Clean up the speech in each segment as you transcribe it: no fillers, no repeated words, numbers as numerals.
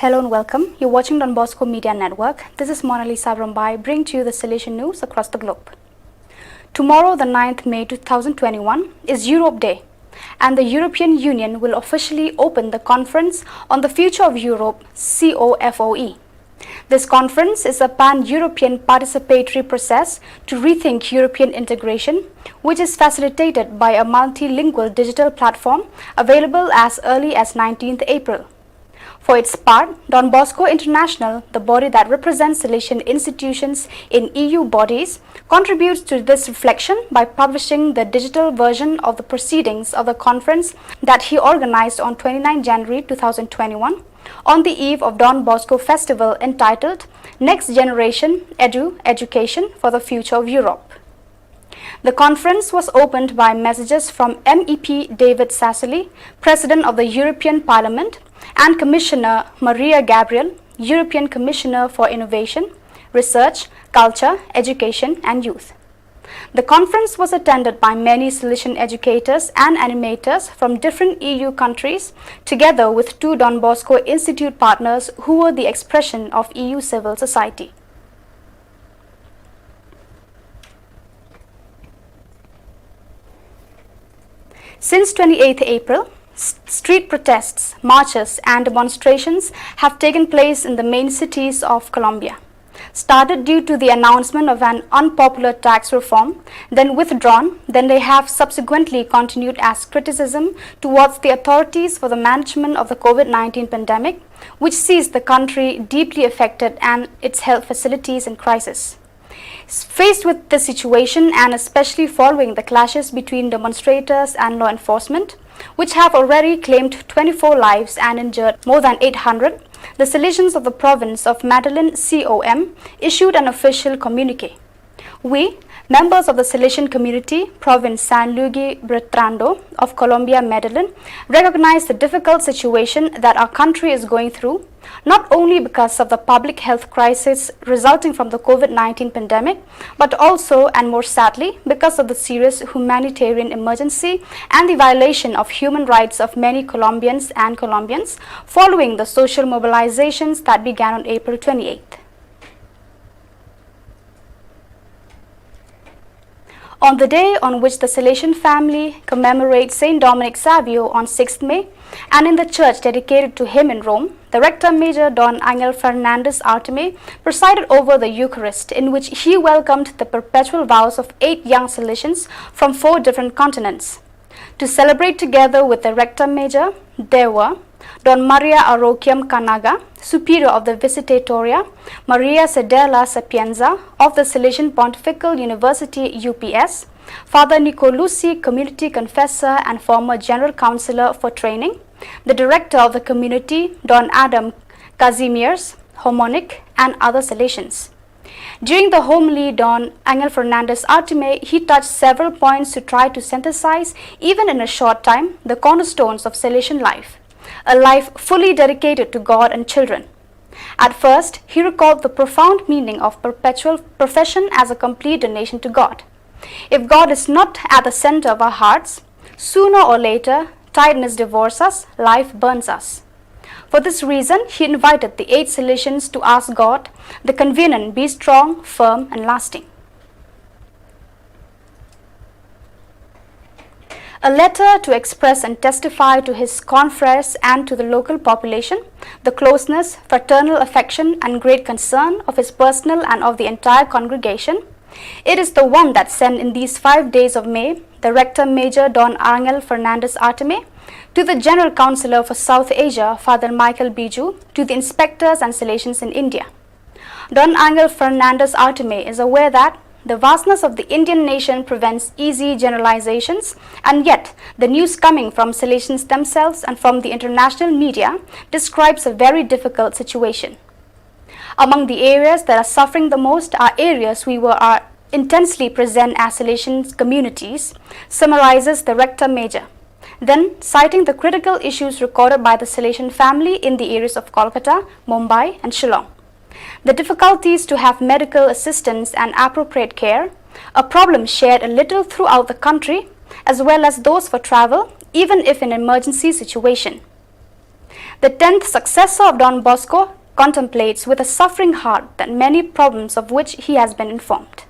Hello and welcome. You're watching Don Bosco Media Network. This is Mona Lisa Brombai bringing to you the Salesian news across the globe. Tomorrow, the 9th May 2021, is Europe Day, and the European Union will officially open the Conference on the Future of Europe, COFOE. This conference is a pan-European participatory process to rethink European integration, which is facilitated by a multilingual digital platform available as early as 19th April. For its part, Don Bosco International, the body that represents Salesian institutions in EU bodies, contributes to this reflection by publishing the digital version of the proceedings of the conference that he organized on 29 January 2021 on the eve of Don Bosco Festival entitled Next Generation Education for the Future of Europe. The conference was opened by messages from MEP David Sassoli, President of the European Parliament, and Commissioner Maria Gabriel, European Commissioner for Innovation, Research, Culture, Education and Youth. The conference was attended by many Salesian educators and animators from different EU countries, together with 2 Don Bosco Institute partners who were the expression of EU civil society. Since 28th April, street protests, marches and demonstrations have taken place in the main cities of Colombia. Started due to the announcement of an unpopular tax reform, then withdrawn, then they have subsequently continued as criticism towards the authorities for the management of the COVID-19 pandemic, which sees the country deeply affected and its health facilities in crisis. Faced with this situation, and especially following the clashes between demonstrators and law enforcement, which have already claimed 24 lives and injured more than 800, the Salesians of the province of Medellin COM issued an official communique. We, members of the Salesian community, province San Luis Bertrando of Colombia, Medellin, recognize the difficult situation that our country is going through, not only because of the public health crisis resulting from the COVID-19 pandemic, but also and more sadly because of the serious humanitarian emergency and the violation of human rights of many Colombians following the social mobilizations that began on April 28th. On the day on which the Salesian family commemorates Saint Dominic Savio on 6th May, and in the church dedicated to him in Rome, the Rector Major Don Angel Fernandez Artime presided over the Eucharist, in which he welcomed the perpetual vows of 8 young Salesians from 4 different continents. To celebrate together with the Rector Major, there were Don Maria Aroquiam Canaga, Superior of the Visitatoria, Maria Cedella Sapienza of the Salesian Pontifical University UPS, Father Nicolucci, Community Confessor and former General Counselor for Training, the Director of the Community, Don Adam Kazimierz, Homonic, and other Salesians. During the homily, Don Angel Fernandez Artime, he touched several points to try to synthesize, even in a short time, the cornerstones of Salesian life, a life fully dedicated to God and children. At first, he recalled the profound meaning of perpetual profession as a complete donation to God. If God is not at the center of our hearts, sooner or later, tiredness divorces us, life burns us. For this reason, he invited the 8 Salesians to ask God, the covenant be strong, firm and lasting. A letter to express and testify to his confreres and to the local population the closeness, fraternal affection and great concern of his personal and of the entire congregation. It is the one that sent in these 5 days of May the Rector Major Don Angel Fernandez Artime to the General Counselor for South Asia, Father Michael Biju, to the inspectors and Salesians in India. Don Angel Fernandez Artime is aware that the vastness of the Indian nation prevents easy generalizations, and yet the news coming from Salesians themselves and from the international media describes a very difficult situation. Among the areas that are suffering the most are areas we are intensely present as Salesian communities, summarizes the Rector Major. Then, citing the critical issues recorded by the Salesian family in the areas of Kolkata, Mumbai and Shillong. The difficulties to have medical assistance and appropriate care, a problem shared a little throughout the country, as well as those for travel, even if in an emergency situation. The 10th successor of Don Bosco contemplates with a suffering heart that many problems of which he has been informed.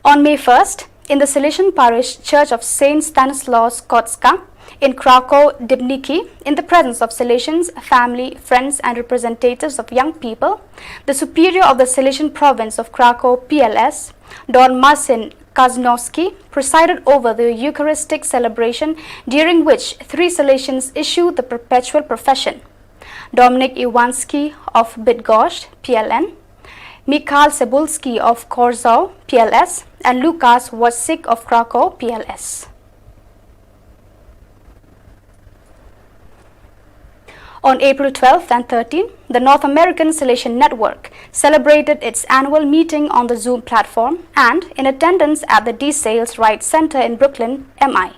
On May 1st, in the Salesian Parish Church of St. Stanislaus Kotska in Krakow, Dybniki, in the presence of Salesians, family, friends and representatives of young people, the Superior of the Salesian Province of Krakow PLS, Don Marcin Kaznowski, presided over the Eucharistic celebration, during which 3 Salesians issued the Perpetual profession: Dominik Iwanski of Bydgoszcz, PLN, Michal Cebulski of Korzał, PLS, and Lukas Wojcik of Krakow, PLS. On April 12th and 13th, the North American Salesian Network celebrated its annual meeting on the Zoom platform and in attendance at the DeSales Rights Center in Brooklyn, MI.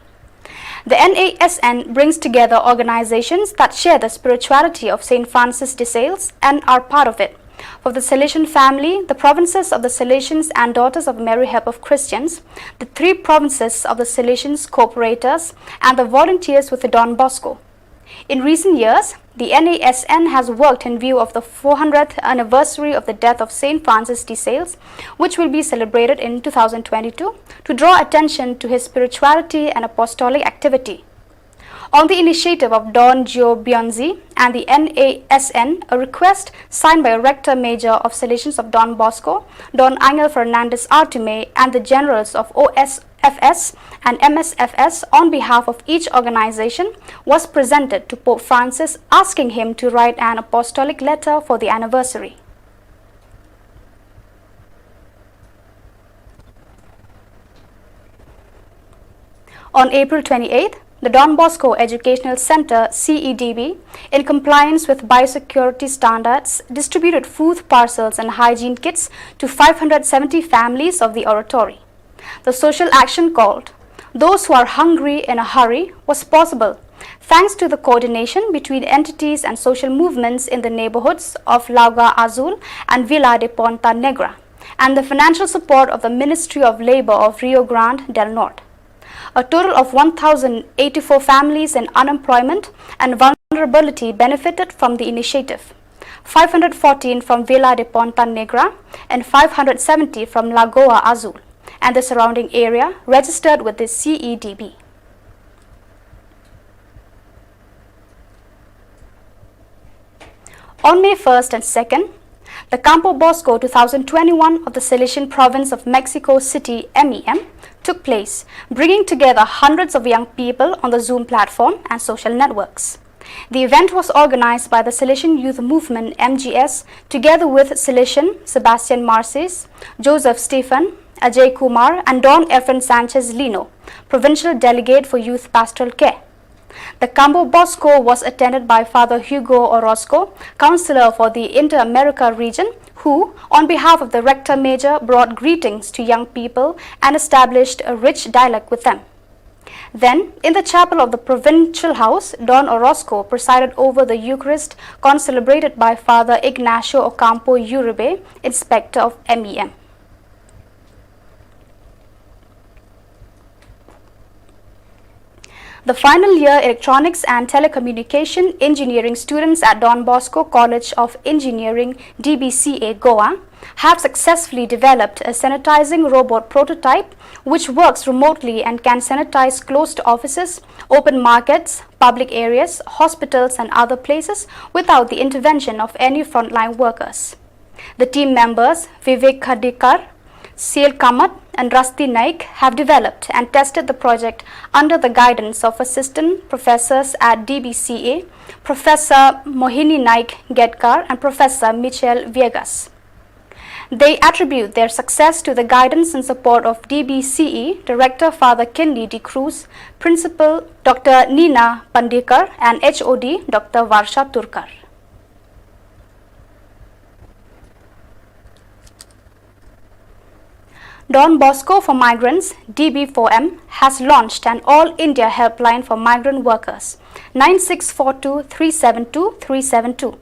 The NASN brings together organizations that share the spirituality of St. Francis de Sales and are part of it. For the Salesian family, the provinces of the Salesians and Daughters of Mary Help of Christians, the 3 provinces of the Salesians Cooperators, and the volunteers with the Don Bosco. In recent years, the NASN has worked in view of the 400th anniversary of the death of St. Francis de Sales, which will be celebrated in 2022, to draw attention to his spirituality and apostolic activity. On the initiative of Don Gio Bionzi and the NASN, a request signed by a Rector Major of Salesians of Don Bosco, Don Angel Fernandez Artume, and the generals of OSFS and MSFS on behalf of each organization was presented to Pope Francis, asking him to write an apostolic letter for the anniversary. On April 28th, the Don Bosco Educational Center, CEDB, in compliance with biosecurity standards, distributed food parcels and hygiene kits to 570 families of the oratory. The social action called "Those Who Are Hungry in a Hurry" was possible thanks to the coordination between entities and social movements in the neighborhoods of Lagoa Azul and Vila de Ponta Negra, and the financial support of the Ministry of Labor of Rio Grande del Norte. A total of 1,084 families in unemployment and vulnerability benefited from the initiative, 514 from Vila de Ponta Negra and 570 from Lagoa Azul and the surrounding area registered with the CEDB. On May 1st and 2nd, the Campo Bosco 2021 of the Salesian Province of Mexico City, MEM, took place, bringing together hundreds of young people on the Zoom platform and social networks. The event was organized by the Salesian Youth Movement, MGS, together with Salesian Sebastian Marces, Joseph Stephen, Ajay Kumar, and Don Efren Sanchez Lino, Provincial Delegate for Youth Pastoral Care. The Campo Bosco was attended by Father Hugo Orozco, Councillor for the Inter-America region, who, on behalf of the Rector Major, brought greetings to young people and established a rich dialogue with them. Then, in the chapel of the Provincial House, Don Orozco presided over the Eucharist concelebrated by Father Ignacio Ocampo Uribe, Inspector of MEM. The final year Electronics and Telecommunication Engineering students at Don Bosco College of Engineering, DBCA, Goa, have successfully developed a sanitizing robot prototype which works remotely and can sanitize closed offices, open markets, public areas, hospitals and other places without the intervention of any frontline workers. The team members, Vivek Khadikar, Sel Kamat and Rasti Naik, have developed and tested the project under the guidance of assistant professors at DBCA, Professor Mohini Naik Gedkar and Professor Michel Viegas. They attribute their success to the guidance and support of DBCE Director Father Kinley De Cruz, Principal Dr. Nina Pandikar and HOD Dr. Varsha Turkar. Don Bosco for Migrants, DB4M, has launched an all-India helpline for migrant workers, 9642-372-372.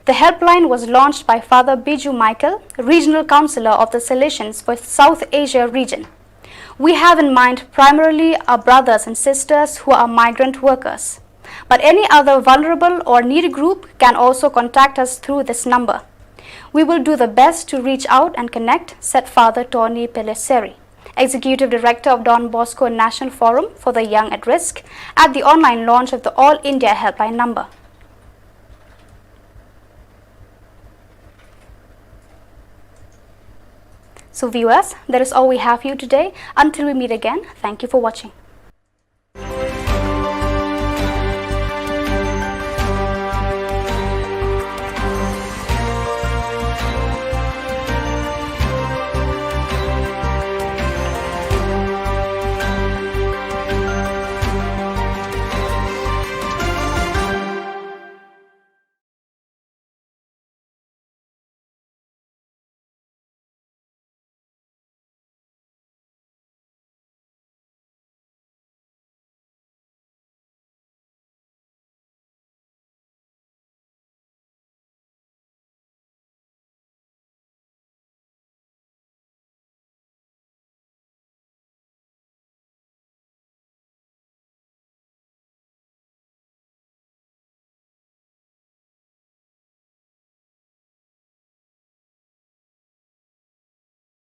The helpline was launched by Father Biju Michael, Regional Councillor of the Salesians for South Asia region. We have in mind primarily our brothers and sisters who are migrant workers. But any other vulnerable or needy group can also contact us through this number. We will do the best to reach out and connect, said Father Tony Pellissieri, Executive Director of Don Bosco National Forum for the Young at Risk, at the online launch of the All India Helpline number. So viewers, that is all we have for you today. Until we meet again, thank you for watching.